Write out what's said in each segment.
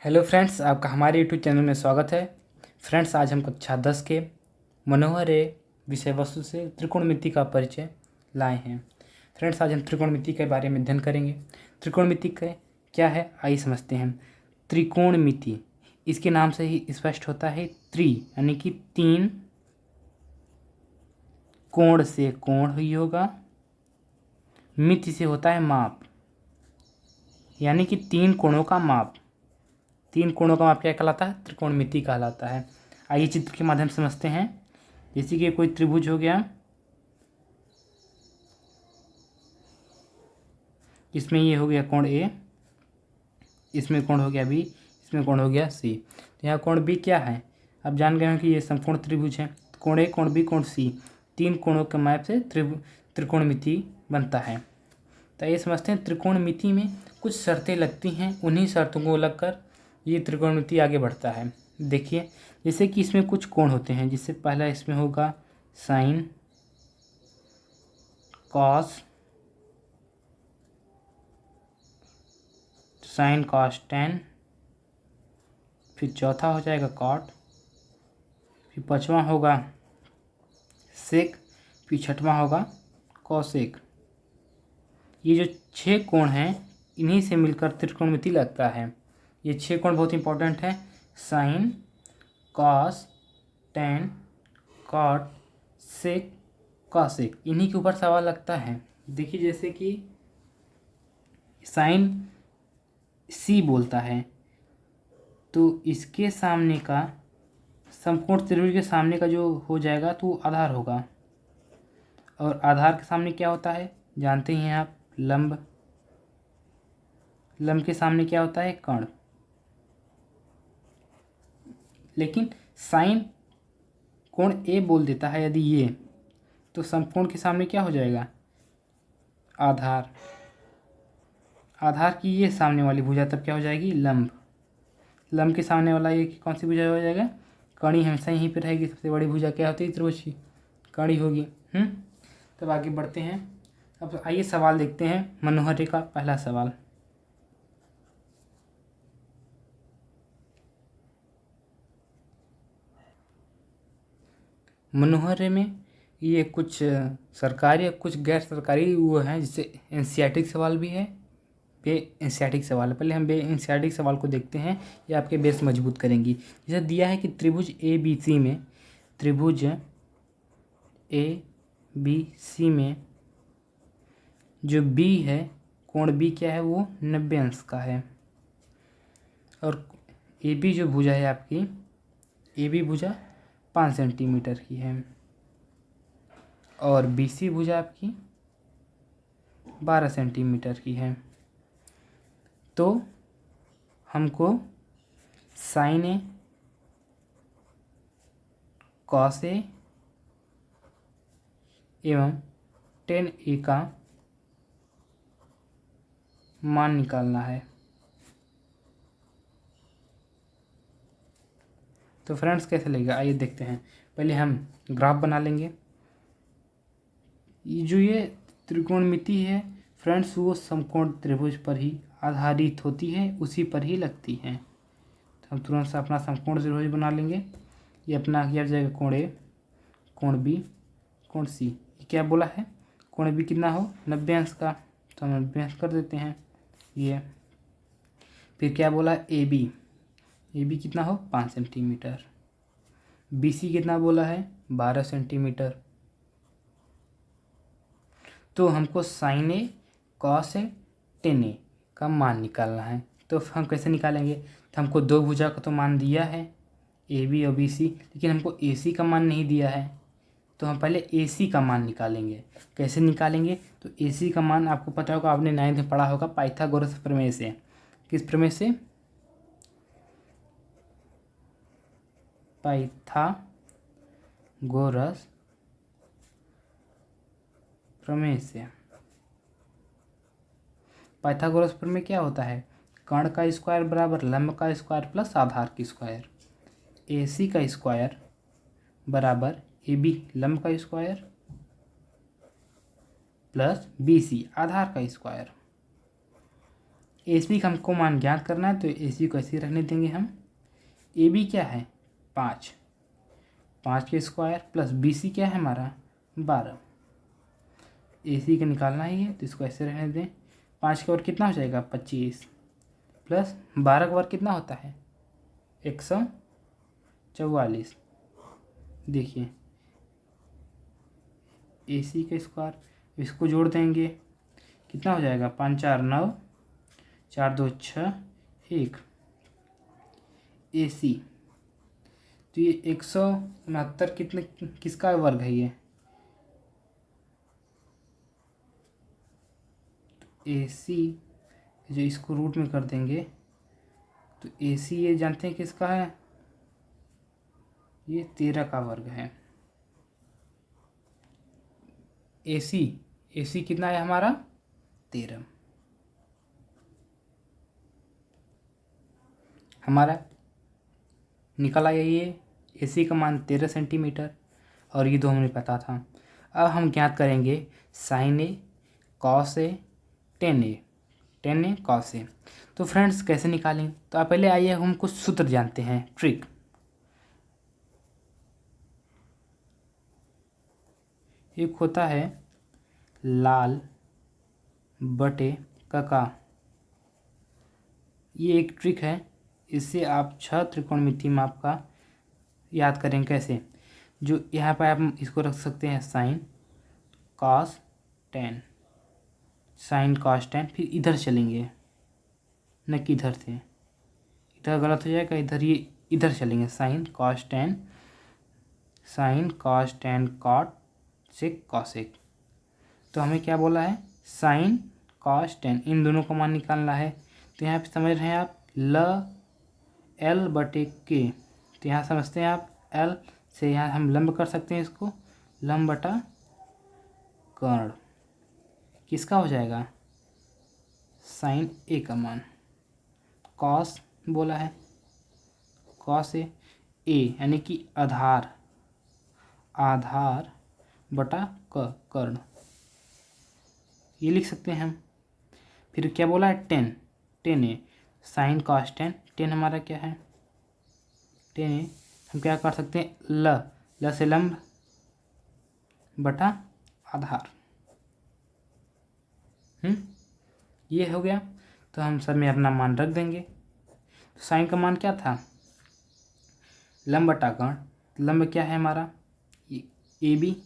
Hello friends, आपका हमारे YouTube channel में स्वागत है। फ्रेंड्स, आज हम कक्षा 10 के मनोहर ए विषय वस्तु से त्रिकोणमिति का परिचय लाए हैं। फ्रेंड्स, आज हम त्रिकोणमिति के बारे में अध्ययन करेंगे। त्रिकोणमिति क्या है, आइए समझते हैं। त्रिकोणमिति इसके नाम से ही स्पष्ट होता है। त्रि यानी कि तीन, कोण से कोण ही होगा, मिति से होता है माप, यानी कि तीन कोणों का माप। तीन कोणों का माप क्या कहलाता है? त्रिकोणमिति कहलाता है। आइए चित्र के माध्यम से समझते हैं। जैसे कि कोई त्रिभुज हो गया, इसमें ये हो गया कोण ए, इसमें कोण हो गया बी, इसमें कोण हो गया सी। तो यहाँ कोण बी क्या है? अब जान गए हैं कि ये समकोण त्रिभुज है। कोण ए, कोण बी, कोण सी, तीन कोणों के मैप से त्रिकोणमिति बनता है। तो ये समझते हैं त्रिकोणमिति में कुछ शर्तें लगती हैं, उन्हीं शर्तों को लगकर ये त्रिकोणमिति आगे बढ़ता है। देखिए, जैसे कि इसमें कुछ कोण होते हैं, जिससे पहला इसमें होगा sine, cos, sine cos tan, फिर चौथा हो जाएगा कॉट, फिर पांचवा होगा सेक, फिर छठवां होगा कॉसेक। ये जो 6 कोण हैं, इन्हीं से मिलकर त्रिकोणमिति लगता है। ये 6 कोण बहुत इंपॉर्टेंट है। Sign, cos, tan, cot, sec, cosec, इन्हीं के ऊपर सवाल लगता है। देखिए, जैसे कि साइन सी बोलता है, तो इसके सामने का समकोण त्रिभुज के सामने का जो हो जाएगा तो आधार होगा, और आधार के सामने क्या होता है जानते ही हैं आप? लंब। लंब के सामने क्या होता है? कर्ण। लेकिन साइन कोण ए बोल देता है यदि ये, तो समकोण के सामने क्या हो जाएगा? आधार। आधार की ये सामने वाली भुजा तब क्या हो जाएगी? लंब। लंब के सामने वाला ये कौन सी भुजा हो जाएगा? कड़ी हमेशा यहीं पे रहेगी। सबसे बड़ी भुजा क्या होती है? त्रिभुज की कड़ी होगी। तब आगे बढ़ते हैं। अब आइए सवाल देखते हैं। मनोहर का पहला सवाल, मनोहर में ये कुछ सरकारी और कुछ गैर सरकारी वो हैं, जिससे एनसीईआरटी सवाल भी है, बे एनसीईआरटी सवाल है। पहले हम बे एनसीईआरटी सवाल को देखते हैं, ये आपके बेस मजबूत करेंगी। जैसे दिया है कि त्रिभुज ए बी सी में, त्रिभुज ए बी सी में जो बी है, कोण बी क्या है? वो 90 अंश का है। और ए बी जो भुजा है आपकी, ए बी भुजा 5 सेंटीमीटर की है, और बी सी भुजा आपकी 12 सेंटीमीटर की है। तो हमको साइन ए, कॉस ए एवं टेन ए का मान निकालना है। तो फ्रेंड्स, कैसे लगेगा आइए देखते हैं। पहले हम ग्राफ बना लेंगे। जो ये त्रिकोणमिति है फ्रेंड्स, वो समकोण त्रिभुज पर ही आधारित होती है, उसी पर ही लगती है। तो हम तुरंत से अपना समकोण त्रिभुज बना लेंगे। ये अपना क्या हो जाएगा? कोण ए, कोण बी, कोण सी। ये क्या बोला है? कोण बी कितना हो? 90 अंश का, तो हम 90 अंश कर देते हैं ये। फिर क्या बोला? ए बी, ए बी कितना हो? 5 सेंटीमीटर। बी सी कितना बोला है? 12 सेंटीमीटर। तो हमको sign A, cos A, ten ए का मान निकालना है। तो हम कैसे निकालेंगे? तो हमको दो भुजा का तो मान दिया है, ए बी और बी सी, लेकिन हमको ए सी का मान नहीं दिया है। तो हम पहले ए सी का मान निकालेंगे। कैसे निकालेंगे? तो ए सी का मान आपको पता होगा, आपने 9th में पढ़ा होगा, पाइथागोरस प्रमेय से। किस प्रमेय से? पाइथागोरस प्रमेय से। पाइथागोरस प्रमेय क्या होता है? कर्ण का स्क्वायर बराबर लंब का स्क्वायर प्लस आधार की स्क्वायर। ए सी का स्क्वायर बराबर ए बी लंब का स्क्वायर प्लस बी सी आधार का स्क्वायर। ए सी का हमको मान ज्ञात करना है, तो ए सी को ऐसे ही रहने देंगे हम। ए बी क्या है 5, 5 के स्क्वायर प्लस बी सी क्या है हमारा 12। ए सी का निकालना ही है तो इसको ऐसे रहने दें। 5 का वर्ग कितना हो जाएगा 25 प्लस 12 का वर्ग कितना होता है 144। देखिए ए सी का स्क्वायर, इसको जोड़ देंगे कितना हो जाएगा 5 4 9, 4 2 6 1। ए सी तो ये 169 कितने किसका वर्ग है ये ए सी, जो इसको रूट में कर देंगे तो ए सी ये जानते हैं किसका है, ये 13 का वर्ग है। ए सी कितना है हमारा 13। हमारा निकल आया ये ए सी का मान 13 सेंटीमीटर, और ये दो हमें पता था। अब हम ज्ञात करेंगे sign A cos A ten A cos A. तो फ्रेंड्स कैसे निकालें, तो आप पहले आइए हम कुछ सूत्र जानते हैं, ट्रिक। एक होता है लाल बटे काका, ये एक ट्रिक है। इससे आप 6 त्रिकोणमितीय माप का याद करें कैसे। जो यहाँ पर आप इसको रख सकते हैं sign cos tan, sine cos tan, फिर इधर चलेंगे न कि इधर से, इधर गलत हो जाएगा, इधर ये इधर चलेंगे sine cos tan, sine cos tan cot sec cosec. तो हमें क्या बोला है साइन कॉस टेन, इन दोनों का मान निकालना है। तो यहाँ पे समझ रहे हैं आप ल एल बटे के, तो यहाँ समझते हैं आप एल से यहाँ हम लंब कर सकते हैं इसको, लंब बटा कर्ण किसका हो जाएगा साइन ए का मान, कॉस बोला है कॉस ए यानी कि आधार बटा कर्ण, ये लिख सकते हैं हम। फिर क्या बोला है टेन ए साइन कॉस टेन हमारा क्या है टेन ए, हम क्या कर सकते हैं ल से लंब बटा आधार। ये हो गया। तो हम सब में अपना मान रख देंगे। तो साइन का मान क्या था लंब बटा कर्ण, लंब क्या है हमारा ए बी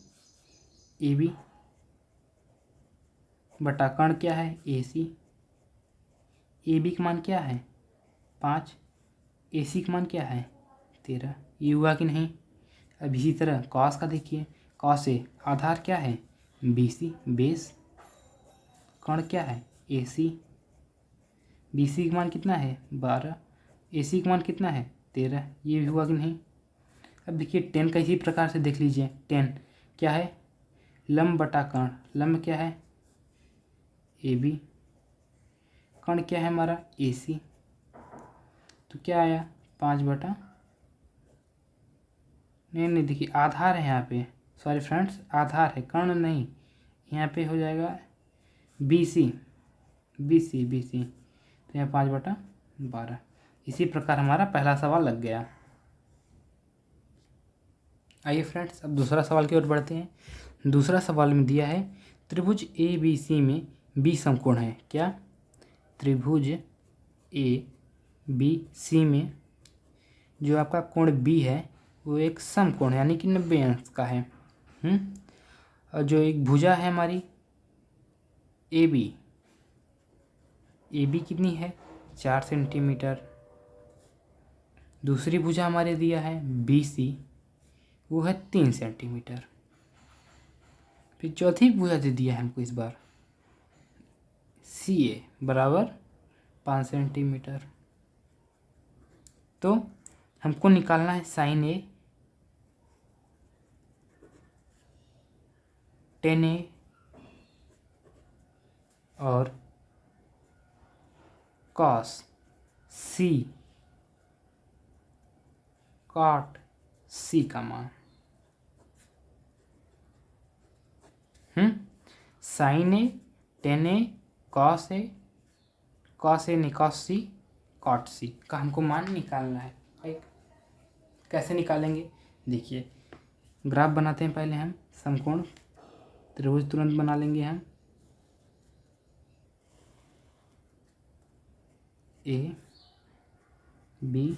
बटा कर्ण क्या है ए सी, ए बी का मान क्या है 5, ए सी का मान क्या है 13। ये हुआ कि नहीं। अब इसी तरह कॉस का देखिए, कॉस ए आधार क्या है बी सी बेस, कर्ण क्या है ए सी, बी सी का मान कितना है 12, ए सी का मान कितना है 13। ये भी हुआ कि नहीं। अब देखिए टेन का इसी प्रकार से देख लीजिए, टेन क्या है लंब बटा कर्ण, लंब क्या है ए बी, कर्ण क्या है हमारा ए सी, तो क्या आया 5 बटा, नहीं देखिए आधार है यहाँ पे, सॉरी फ्रेंड्स आधार है कर्ण नहीं, यहाँ पे हो जाएगा बी सी, तो यहाँ 5 बटा 12। इसी प्रकार हमारा पहला सवाल लग गया। आइए फ्रेंड्स अब दूसरा सवाल की ओर बढ़ते हैं। दूसरा सवाल में दिया है त्रिभुज ए बी सी में बी समकोण है। क्या त्रिभुज ए बी सी में जो आपका कोण बी है वो एक समकोण है, यानी कि 90 अंश का है। और जो एक भुजा है हमारी ए बी कितनी है 4 सेंटीमीटर। दूसरी भुजा हमारे दिया है बी सी, वो है 3 सेंटीमीटर। फिर चौथी भुजा दे दिया है हमको इस बार सी ए बराबर 5 सेंटीमीटर। तो हमको निकालना है साइन ए, टेन ए और कॉस सी कॉट सी का मान। Sign A ten A cos A नहीं कॉस सी कॉट सी का हमको मान निकालना है भाई। कैसे निकालेंगे देखिए, ग्राफ बनाते हैं पहले हम, समकोण त्रिभुज तुरंत बना लेंगे हम। ए बी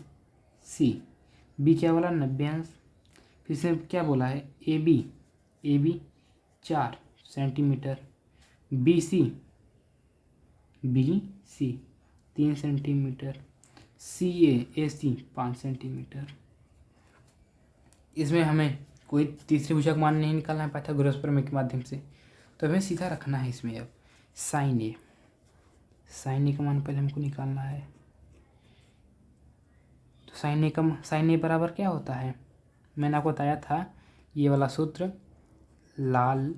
सी, बी क्या बोला 90 अंश, फिर से क्या बोला है A B 4 centimetre, B C 3 centimetre, A C 5 centimetre. इसमें हमें कोई तीसरी भुजा का मान नहीं निकालना है पाइथागोरस प्रमेय के माध्यम से, तो हमें सीधा रखना है इसमें। अब साइन ए का मान पहले हमको निकालना है। तो साइन ए बराबर क्या होता है, मैंने आपको बताया था ये वाला सूत्र, लाल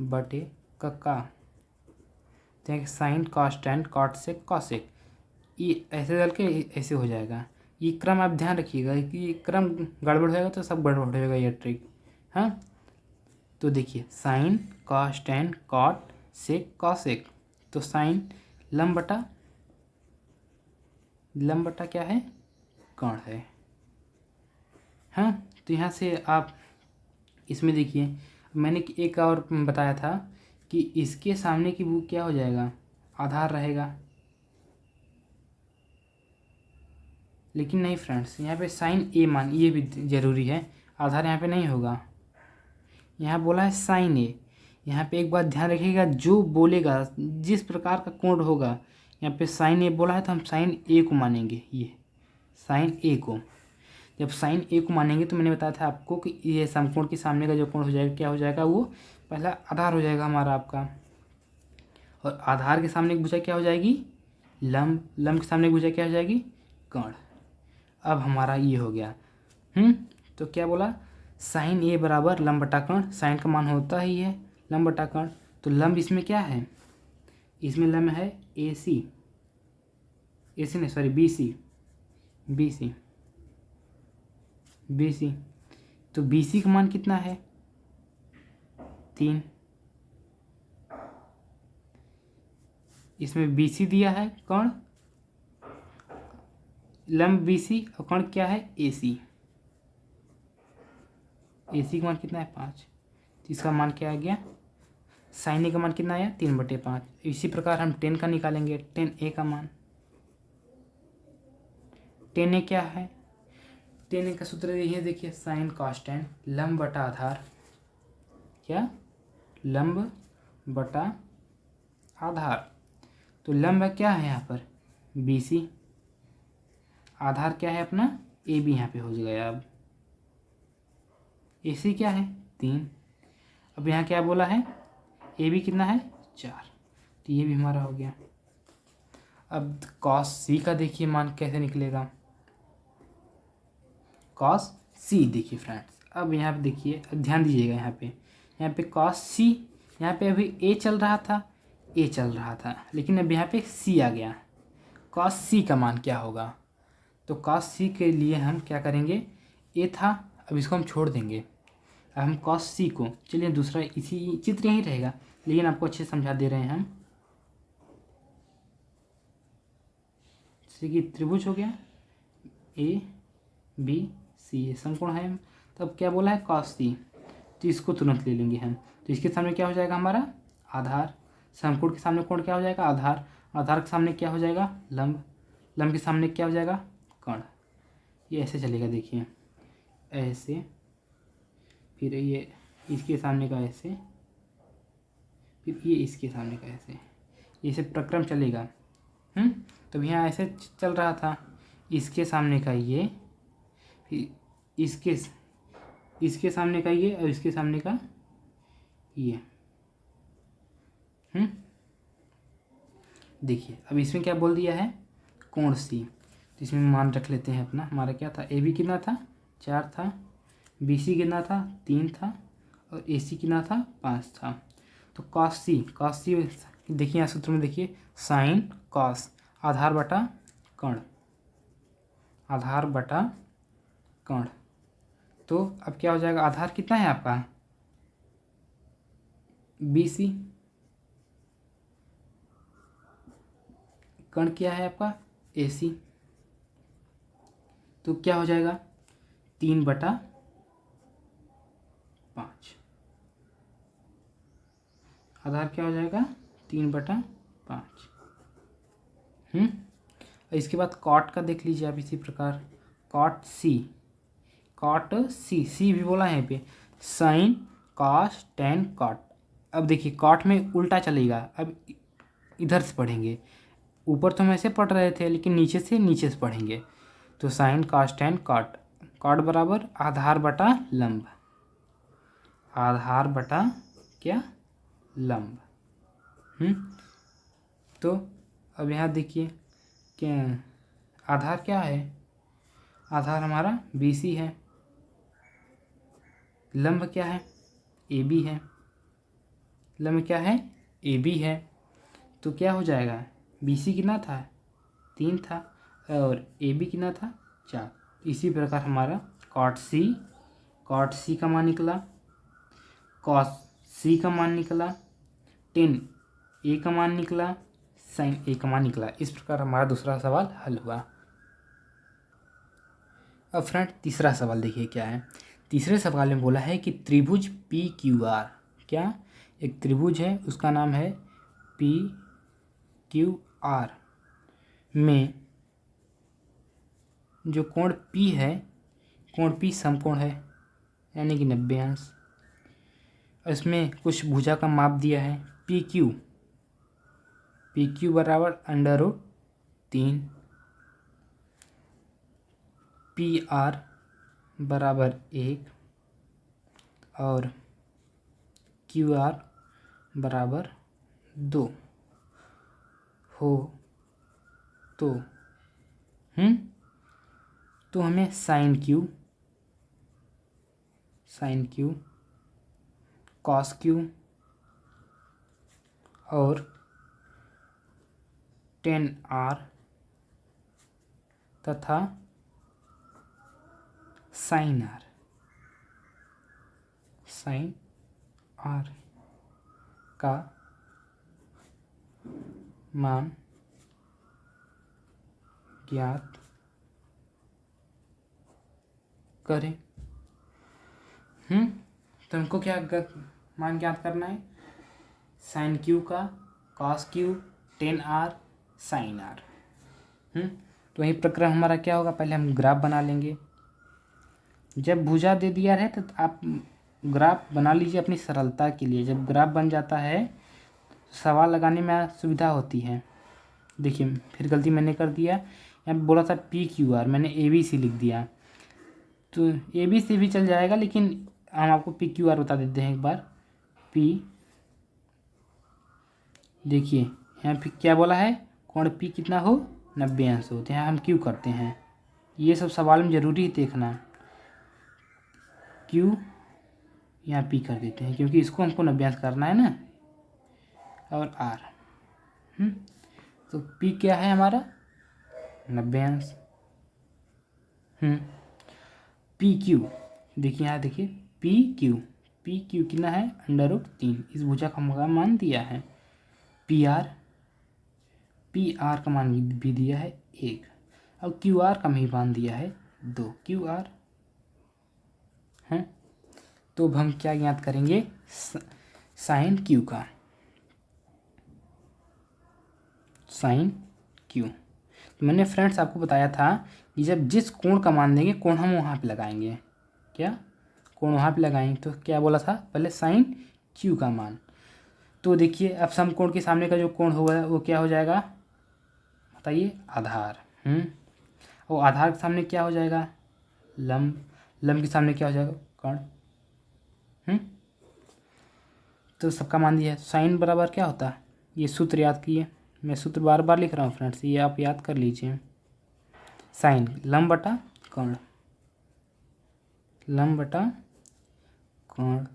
बटे का साइन कॉस टेन कॉट से कॉसेक, ये ऐसे चल के ऐसे हो जाएगा। ये क्रम आप ध्यान रखिएगा कि ये क्रम गड़बड़ होएगा तो सब गड़बड़ हो जाएगा ये ट्रिक। हाँ, तो देखिए साइन कॉस टेन कॉट से कॉसेक, तो साइन लंब बटा क्या है कर्ण है। हाँ, तो यहाँ से आप इसमें देखिए, मैंने एक और बताया था कि इसके सामने की वो क्या हो जाएगा, आधार रहेगा। लेकिन नहीं फ्रेंड्स, यहाँ पे साइन ए मान ये भी ज़रूरी है, आधार यहाँ पे नहीं होगा। यहाँ बोला है साइन ए, यहाँ पे एक बात ध्यान रखिएगा, जो बोलेगा जिस प्रकार का कोण होगा, यहाँ पे साइन ए बोला है तो हम साइन ए को मानेंगे। ये साइन ए को, जब साइन ए को मानेंगे तो मैंने बताया था आपको कि ये समकोण के सामने का जो कोण हो जाएगा क्या हो जाएगा, वो पहला आधार हो जाएगा हमारा आपका, और आधार के सामने की भुजा क्या हो जाएगी लंब के सामने की भुजा क्या हो जाएगी कर्ण। अब हमारा ये हो गया। तो क्या बोला, साइन ए बराबर लंब बटा कर्ण, साइन का मान होता ही है लंब बटा कर्ण, तो लंब इसमें क्या है, इसमें लंब है ए सी नहीं सॉरी बी सी, तो बी सी का मान कितना है 3, इसमें बी सी दिया है कर्ण, लंब बी सी और कर्ण क्या है ए सी का मान कितना है 5, तो इसका मान क्या आ गया, साइन ए का मान कितना आया 3/5। इसी प्रकार हम 10 का निकालेंगे, 10 ए का मान, 10 ए क्या है, 10 ए का सूत्र यही है देखिए, साइन कॉस टेन लंब बटा आधार, क्या लंब बटा आधार, तो लंब क्या है यहाँ पर बी सी, आधार क्या है अपना ए बी, यहाँ पे हो गया। अब ए सी क्या है 3, अब यहाँ क्या बोला है ए बी कितना है 4, तो ये भी हमारा हो गया। अब कॉस सी का देखिए मान कैसे निकलेगा, कॉस सी देखिए फ्रेंड्स, अब यहाँ पे देखिए ध्यान दीजिएगा, यहाँ पे कॉस सी, यहाँ पे अभी ए चल रहा था लेकिन अब यहाँ पे सी आ गया, कॉस सी का मान क्या होगा, तो कॉस सी के लिए हम क्या करेंगे, ए था अब इसको हम छोड़ देंगे, अब हम कॉस सी को, चलिए दूसरा इसी चित्र यहीं रहेगा लेकिन आपको अच्छे समझा दे रहे हैं हम। जैसे कि त्रिभुज हो गया ए बी सी, ये समकोण है, तब क्या बोला है कॉस सी, तो इसको तुरंत ले लेंगे हम, तो इसके सामने क्या हो जाएगा हमारा आधार, समकोण के सामने कोण क्या हो जाएगा आधार, आधार के सामने क्या हो जाएगा लंब के सामने क्या हो जाएगा कर्ण। ये ऐसे चलेगा देखिए, ऐसे, फिर ये इसके सामने का ऐसे, फिर ये इसके सामने का ऐसे, ये सब प्रक्रम चलेगा। तो यहाँ ऐसे चल रहा था, इसके सामने का ये, फिर इसके सामने का ये और इसके सामने का ये। देखिए अब इसमें क्या बोल दिया है कोण सी, तो इसमें मान रख लेते हैं अपना, हमारा क्या था ए बी कितना था 4 था, बी सी कितना था 3 था, और ए सी कितना था 5 था। तो कॉस सी देखिए यहाँ सूत्र में देखिए, साइन कॉस आधार बटा कर्ण, तो अब क्या हो जाएगा, आधार कितना है आपका बी सी, कर्ण क्या है आपका AC, तो क्या हो जाएगा 3/5। आधार क्या हो जाएगा 3/5। इसके बाद कॉट का देख लीजिए आप इसी प्रकार, कॉट सी भी बोला है यहाँ पे, साइन कॉस टेन कॉट। अब देखिए कॉट में उल्टा चलेगा, अब इधर से पढ़ेंगे, ऊपर तो हम ऐसे पढ़ रहे थे लेकिन नीचे से पढ़ेंगे। तो sine cos tan cot, cot बराबर आधार बटा लंब, आधार बटा क्या लंब। तो अब यहाँ देखिए क्या आधार क्या है, आधार हमारा BC है, लंब क्या है AB है, लंब क्या है AB है। तो क्या हो जाएगा BC कितना था 3 था और AB कितना था 4। इसी प्रकार हमारा कॉट C का मान निकला, कॉस C का मान निकला, टेन A का मान निकला, साइन A का मान निकला। इस प्रकार हमारा दूसरा सवाल हल हुआ। अब फ्रेंड तीसरा सवाल देखिए क्या है। तीसरे सवाल में बोला है कि त्रिभुज PQR, क्या एक त्रिभुज है उसका नाम है PQR में जो कोण P है, कोण P समकोण है यानी कि 90 अंश। इसमें कुछ भुजा का माप दिया है PQ बराबर √3, PR बराबर 1 और QR बराबर 2 हो तो हमें साइन Q कॉस Q और टेन R तथा साइन R का मान ज्ञात करें। तो हमको क्या मान ज्ञात करना है, साइन Q का, cos Q, tan R, sine R। तो वही प्रक्रम हमारा क्या होगा, पहले हम ग्राफ बना लेंगे। जब भुजा दे दिया है तो आप ग्राफ बना लीजिए अपनी सरलता के लिए। जब ग्राफ बन जाता है सवाल लगाने में सुविधा होती है। देखिए फिर गलती मैंने कर दिया, यहाँ पे बोला था PQR, मैंने ABC लिख दिया। तो ABC भी चल जाएगा लेकिन हम आपको PQR बता देते हैं एक बार। P देखिए यहाँ पे क्या बोला है, कोण P कितना हो 90 अंश हो, तो यहाँ हम Q करते हैं। ये सब सवाल में ज़रूरी देखना, Q यहाँ P कर देते हैं क्योंकि इसको हमको 90 अंश करना है ना, और R। तो P क्या है हमारा 90 अंश। PQ देखिए यहाँ देखिए PQ कितना है √3, इस भुजा का मान दिया है। PR का मान भी दिया है 1 और QR का भी मान दिया है 2 QR है। तो अब हम क्या ज्ञात करेंगे, साइन Q का, साइन Q। तो मैंने फ्रेंड्स आपको बताया था कि जब जिस कोण का मान देंगे कोण हम वहाँ पे लगाएंगे, क्या कोण वहाँ पे लगाएंगे। तो क्या बोला था पहले साइन Q का मान। तो देखिए अब समकोण के सामने का जो कोण होगा वो क्या हो जाएगा बताइए, आधार। और आधार के सामने क्या हो जाएगा लंब, लंब के सामने क्या हो जाएगा कर्ण। तो सबका मान दिया है। साइन बराबर क्या होता है, ये सूत्र याद किए, मैं सूत्र बार बार लिख रहा हूँ फ्रेंड्स, ये आप याद कर लीजिए। साइन लंब बटा कर्ण, लंब बटा कर्ण।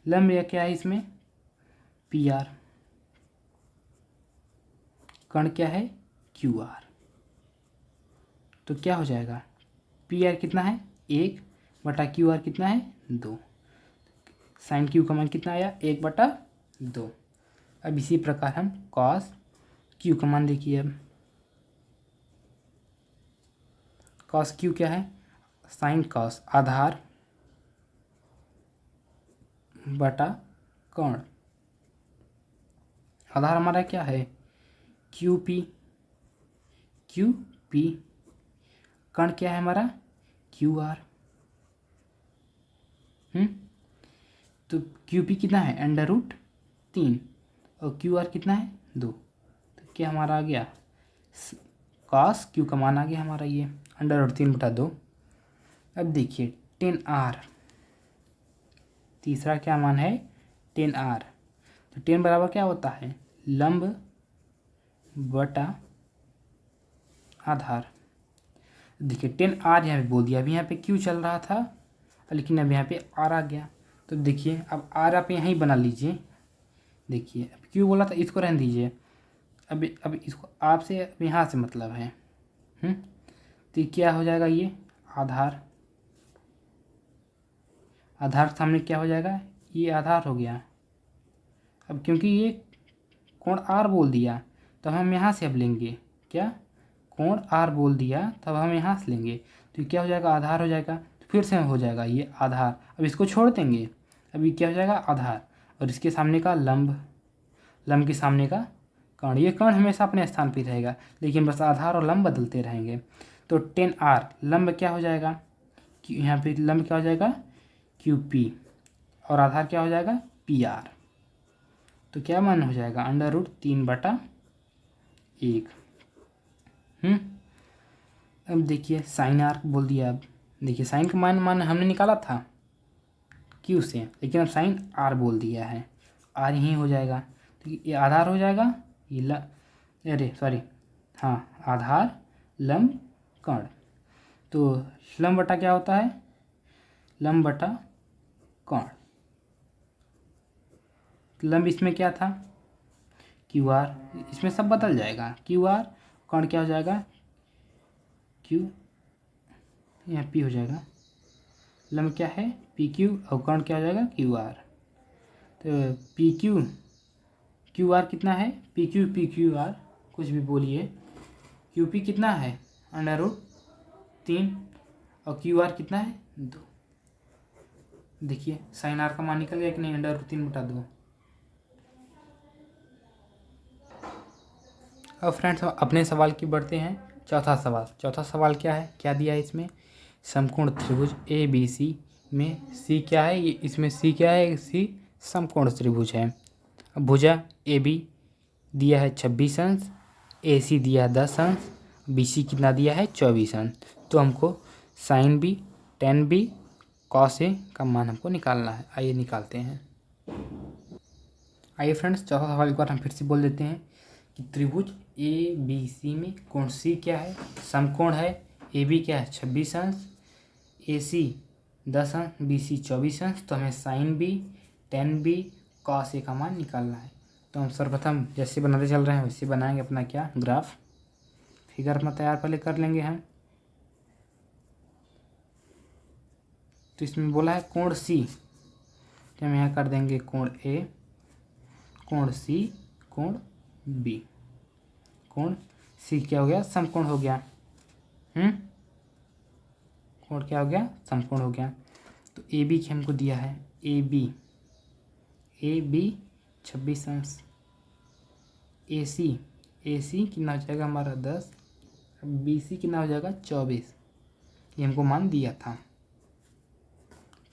लंब या क्या है इसमें PR, कर्ण क्या है QR। तो क्या हो जाएगा PR कितना है 1 बटा QR कितना है 2, साइन Q का मान कितना आया 1/2। अब इसी प्रकार हम कॉस क्यू का मान देखिए अब, कॉस क्यू क्या है, साइन कॉस आधार बटा कर्ण। आधार हमारा क्या है क्यू पी, क्यू पी, कर्ण क्या है हमारा क्यू आर। तो क्यू पी कितना है √3 और क्यू आर कितना है 2। तो क्या हमारा आ गया कॉस क्यू का मान आ गया हमारा ये √3/2। अब देखिए 10r, तीसरा क्या मान है 10r। तो 10 बराबर क्या होता है लंब बटा आधार। देखिए 10r यहाँ पे बोल दिया, अभी यहाँ पे क्यू चल रहा था लेकिन अब यहाँ पे r आ गया। तो देखिए अब r आप यहीं बना लीजिए, देखिए अब क्यू बोला था इसको रहने दीजिए, अब इसको आपसे अब यहाँ से मतलब है। तो क्या हो जाएगा ये आधार, आधार के सामने क्या हो जाएगा ये आधार हो गया। अब क्योंकि ये कोण r बोल दिया तो हम यहाँ से अब लेंगे क्या, कोण r बोल दिया तब हम यहाँ से लेंगे तो क्या हो जाएगा आधार हो जाएगा। तो फिर से हो जाएगा ये आधार, अब इसको छोड़ देंगे, अभी क्या हो जाएगा आधार और इसके सामने का लंब, लंब के सामने का कर्ण। ये कर्ण हमेशा अपने स्थान पर रहेगा लेकिन बस आधार और लंब बदलते रहेंगे। तो 10r लंब क्या हो जाएगा, यहाँ पे लंब क्या हो जाएगा क्यू पी और आधार क्या हो जाएगा पी आर। तो क्या मान हो जाएगा √3/1। अब देखिए साइन आर बोल दिया। अब देखिए साइन का मान हमने निकाला था क्यू से, लेकिन अब साइन आर बोल दिया है, आर यहीं हो जाएगा तो ये आधार हो जाएगा, ये अरे सॉरी हाँ आधार लंब कर्ण। तो लंब बटा क्या होता है लंब बटा कर्ण। लंब इसमें क्या था क्यू आर, इसमें सब बदल जाएगा क्यू आर, कर्ण क्या हो जाएगा क्यू, यहाँ पी हो जाएगा, लंब क्या है पी क्यू और कर्ण क्या हो जाएगा क्यू आर। तो पी क्यू क्यू आर कितना है पी क्यू आर कुछ भी बोलिए, क्यू पी कितना है √3 और क्यू आर कितना है 2। देखिए साइन आर का मान निकल गया कि नहीं √3/2। अब फ्रेंड्स अपने सवाल की बढ़ते हैं चौथा सवाल। चौथा सवाल क्या है, क्या दिया है इसमें समकोण त्रिभुज ए बी सी में सी क्या है, ये इसमें सी क्या है सी समकोण त्रिभुज है। अब भुजा ए बी दिया है 26 अंश, ए सी दिया है 10 अंश, बी सी कितना दिया है 24 अंश। तो हमको sine B tan B cos A का मान हमको निकालना है, आइए निकालते हैं। आइए फ्रेंड्स चौथा सवाल एक बार हम फिर से बोल देते हैं कि त्रिभुज ए बी सी में कोण सी क्या है समकोण है, ए बी क्या है 26 अंश, ए सी 10 अंश, बी सी 24 अंश। तो हमें sine B tan B cos A का मान निकालना है। तो हम सर्वप्रथम जैसे बनाते चल रहे हैं वैसे बनाएंगे अपना क्या ग्राफ, फिगर अपना तैयार पहले कर लेंगे हम। तो इसमें बोला है कोण सी, तो हम यहाँ कर देंगे कोण ए, कोण सी, कोण बी। कोण सी क्या हो गया समकोण हो गया, कोण क्या हो गया समकोण हो गया। तो ए बी की हमको दिया है ए बी 26 अंश, ए सी कितना हो जाएगा हमारा 10, बी सी कितना हो जाएगा 24, ये हमको मान दिया था।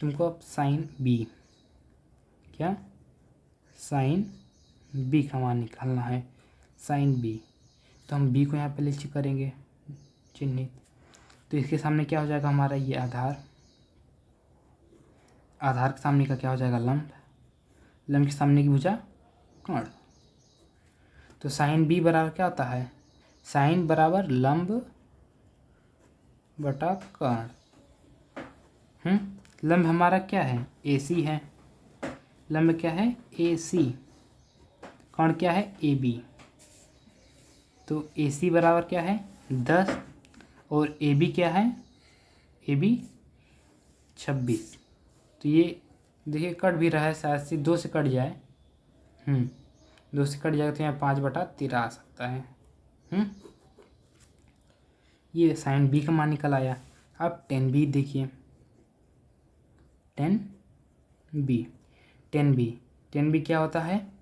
तुमको अब साइन बी क्या साइन बी का मान निकालना है, साइन बी। तो हम बी को यहाँ पे लिख करेंगे चिन्हित। तो इसके सामने क्या हो जाएगा हमारा ये आधार, आधार के सामने का क्या हो जाएगा लंब, लंब के सामने की भुजा कर्ण। तो साइन बी बराबर क्या होता है साइन बराबर लंब बटा कर्ण। लंब हमारा क्या है ए सी है, लंब क्या है ए सी, कर्ण क्या है ए बी। तो ए सी बराबर क्या है 10 और ए बी क्या है ए बी 26। तो ये देखिए कट भी रहा है, शायद से 2 से कट जाए। 2 से कट जाएगा तो यहाँ 5/13 आ सकता है। ये साइन बी का मान निकल आया। अब 10b देखिए, 10b 10b क्या होता है,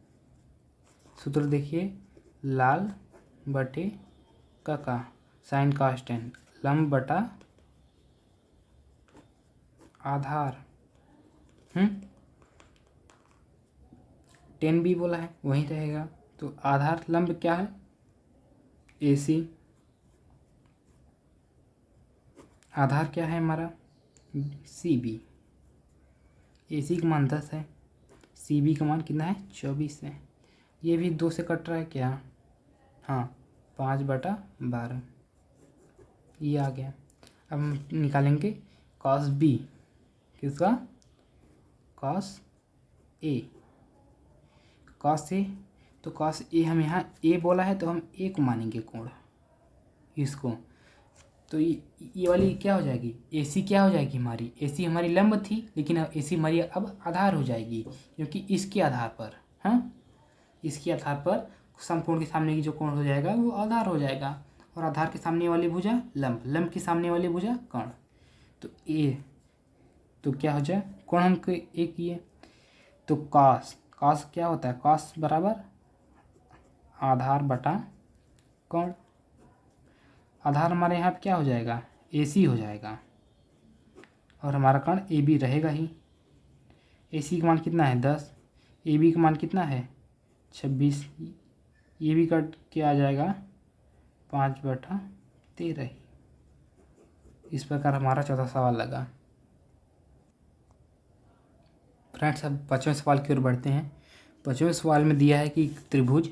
सूत्र देखिए, लाल बटे का साइन cos 10 लंब बटा आधार। 10b बोला है वहीं रहेगा, तो आधार लंब क्या है, AC। आधार क्या है हमारा, CB। AC का मान 10 है, CB का मान कितना है, 24 है। ये भी 2 से कट रहा है क्या, हाँ, 5/12 ये आ गया। अब हम निकालेंगे cos B, किसका, cos A। cos A, तो cos A हम यहाँ A बोला है तो हम A को मानेंगे कोण इसको। तो ये वाली क्या हो जाएगी, AC क्या हो जाएगी हमारी, AC हमारी लंब थी, लेकिन अब AC हमारी अब आधार हो जाएगी, क्योंकि इसके आधार पर, हाँ, इसके आधार पर समकोण के सामने की जो कोण हो जाएगा वो आधार हो जाएगा, और आधार के सामने वाली भुजा लंब, लंब के सामने वाली भुजा कर्ण। तो A, तो क्या हो जाए, कोण हमको A किए, तो cos क्या होता है, cos बराबर आधार बटा कोण। आधार हमारे यहाँ पे क्या हो जाएगा, AC हो जाएगा, और हमारा कोण AB रहेगा ही। AC का मान कितना है, 10, AB का मान कितना है, 26, ये भी कट के आ जाएगा 5/13 ही। इस प्रकार हमारा चौथा सवाल लगा। फ्रेंड्स, अब 5वें सवाल की ओर बढ़ते हैं। 5वें सवाल में दिया है कि त्रिभुज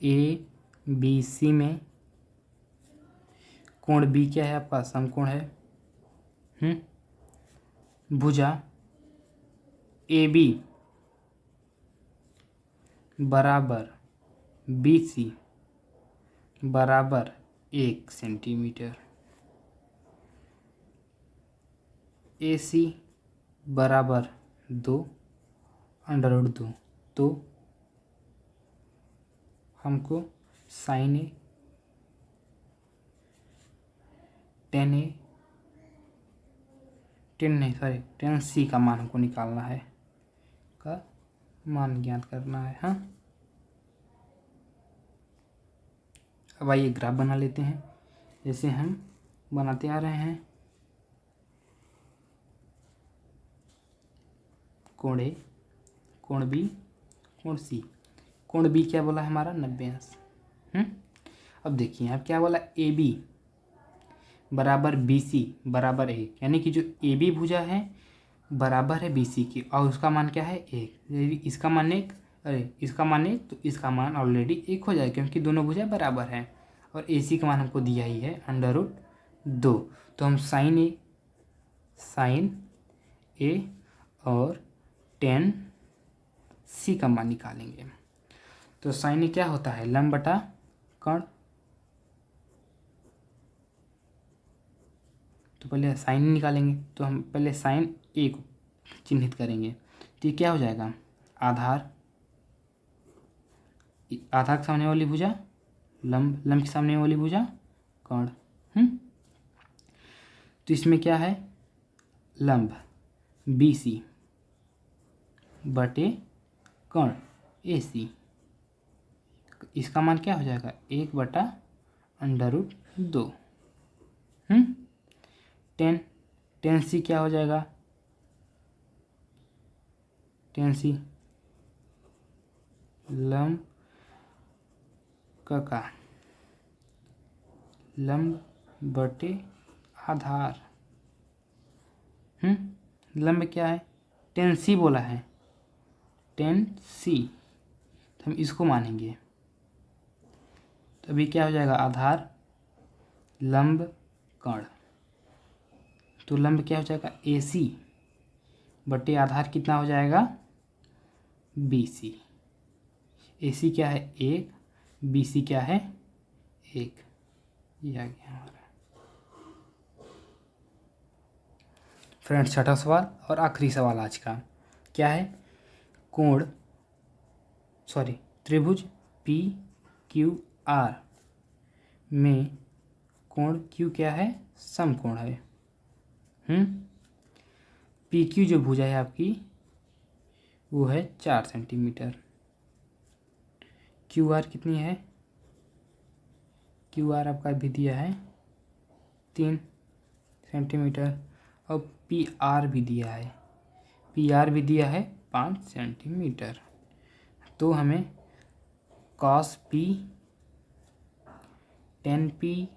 ABC में कोण B क्या है, आपका समकोण है। भुजा AB बराबर BC बराबर 1 सेंटीमीटर, AC बराबर 2/√2, तो हमको sin A, tan C का मान हमको निकालना है, का मान ज्ञात करना है। हाँ, अब आइए ग्राफ बना लेते हैं, जैसे हम बनाते आ रहे हैं। कोण A, कोण B, कोण C। कोण B क्या बोला है हमारा, 90 अंश। अब देखिए अब क्या बोला, AB बराबर BC बराबर 1, यानी कि जो AB भुजा है बराबर है BC की, और उसका मान क्या है, 1। इसका मान 1, इसका मान 1, तो इसका मान ऑलरेडी 1 हो जाएगा, क्योंकि दोनों भुजा बराबर है, और AC का मान हमको दिया ही है √2। तो हम sin A और tan C का मान निकालेंगे। तो sin A क्या होता है, लंब बटा कोण। तो पहले साइन निकालेंगे, तो हम पहले साइन A को चिन्हित करेंगे, तो ये क्या हो जाएगा, आधार के सामने वाली भुजा लंब, लंब के सामने वाली भुजा कोण। तो इसमें क्या है, लंब BC बटे कोण AC, इसका मान क्या हो जाएगा, 1/√2। tan C क्या हो जाएगा, tan C लंब का लंब बटे आधार। लंब क्या है, tan C बोला है, tan C, तो हम इसको मानेंगे। तो अभी क्या हो जाएगा, आधार लंब कोण, तो लंब क्या हो जाएगा, AC बटे आधार कितना हो जाएगा, BC। AC क्या है, 1, BC क्या है, 1। ये आ गया हमारा। फ्रेंड्स, छठा सवाल और आखिरी सवाल आज का क्या है, त्रिभुज पी क्यू आर में कोण क्यू क्या है, समकोण है। पी क्यू जो भुजा है आपकी वो है 4 सेंटीमीटर। क्यू आर कितनी है, क्यू आर आपका भी दिया है 3 सेंटीमीटर और पी आर भी दिया है, पी आर भी दिया है 5 सेंटीमीटर। तो हमें कॉस पी, टेन पी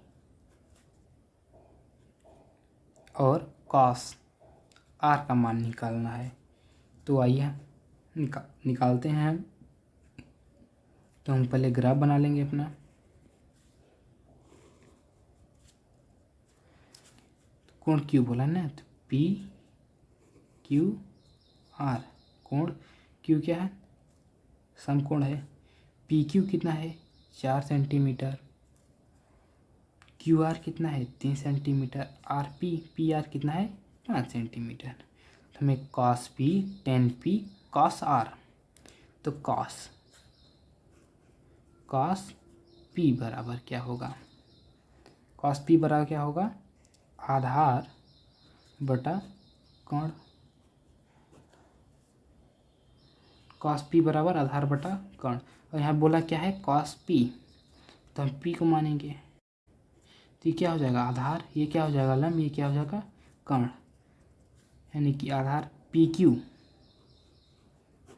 और कॉस आर का मान निकालना है। तो आइए निकालते हैं हम। तो हम पहले ग्राफ बना लेंगे अपना। कोण क्यू बोला ना, तो पी क्यू आर, कोण क्यू क्या है, समकोण है। पी क्यू कितना है 4 सेंटीमीटर, क्यू आर कितना है 3 सेंटीमीटर, आर पी पी आर कितना है 5 सेंटीमीटर। तो हमें cos P, tan P, cos R, तो कॉस पी बराबर क्या होगा, कॉस पी बराबर क्या होगा, आधार बटा कोण। कॉस पी बराबर आधार बटा कोण, और यहाँ बोला क्या है कॉस पी, तो हम पी को मानेंगे। तो ये क्या हो जाएगा आधार, ये क्या हो जाएगा लंब, ये क्या हो जाएगा कोण, यानी कि आधार पी क्यू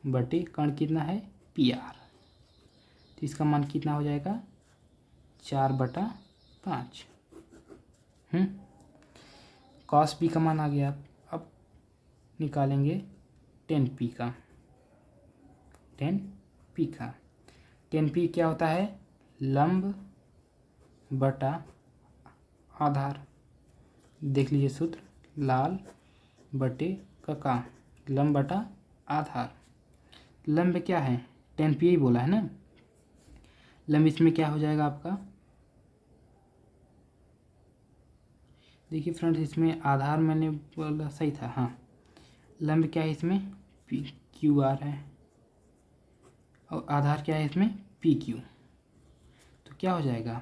बटे कोण कितना है पी आर। तो इसका मान कितना हो जाएगा 4/5। कॉस पी का मान आ गया। अब निकालेंगे टेन पी का। टेन पी क्या होता है, लंब बटा आधार। देख लीजिए सूत्र, लाल बटे का लंब बटा आधार। लंब क्या है, टेन पी ही बोला है ना, लंब इसमें क्या हो जाएगा आपका, देखिए फ्रेंड्स इसमें आधार मैंने बोला सही था, हाँ लंब क्या है इसमें पी क्यू आर है और आधार क्या है इसमें पी क्यू। तो क्या हो जाएगा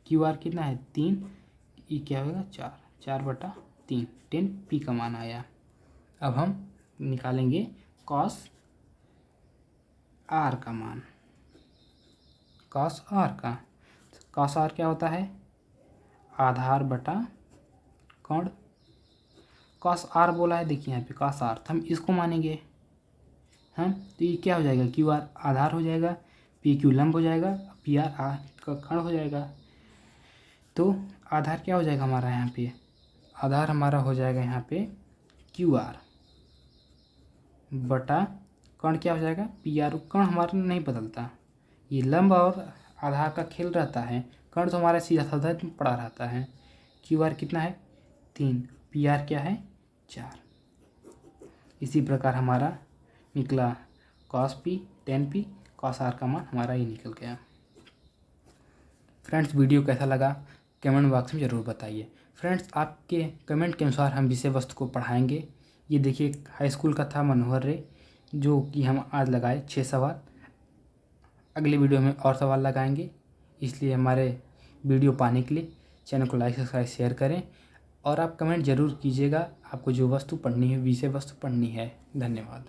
क्यू आर कितना है 3, ये क्या होगा 4/3, टेन पी का मान आया। अब हम निकालेंगे कॉस आर का मान, कॉस आर का। कॉस आर क्या होता है आधार बटा कोण। कॉस आर बोला है, देखिए यहाँ पे कॉस आर, तो हम इसको मानेंगे हम। तो ये क्या हो जाएगा क्यू आर आधार हो जाएगा, पी क्यू लंब हो जाएगा, पी आर का कोण हो जाएगा। तो आधार क्या हो जाएगा हमारा यहाँ पे, आधार हमारा हो जाएगा यहाँ पे क्यू आर बटा कोण क्या हो जाएगा पी आर। कोण हमारा नहीं बदलता, ये लंब और आधार का खेल रहता है, कोण तो हमारा सीधा साधा पड़ा रहता है। क्यू आर कितना है 3, पी आर क्या है 4। इसी प्रकार हमारा निकला cos P, tan P, cos R का मान हमारा ये निकल गया। फ्रेंड्स वीडियो कैसा लगा कमेंट बॉक्स में ज़रूर बताइए। फ्रेंड्स आपके कमेंट के अनुसार हम विषय वस्तु को पढ़ाएंगे। ये देखिए हाई स्कूल का था मनोहर रे, जो कि हम आज लगाए 6 सवाल। अगले वीडियो में और सवाल लगाएंगे, इसलिए हमारे वीडियो पाने के लिए चैनल को लाइक सब्सक्राइब शेयर करें और आप कमेंट ज़रूर कीजिएगा आपको जो वस्तु पढ़नी है, विषय वस्तु पढ़नी है। धन्यवाद।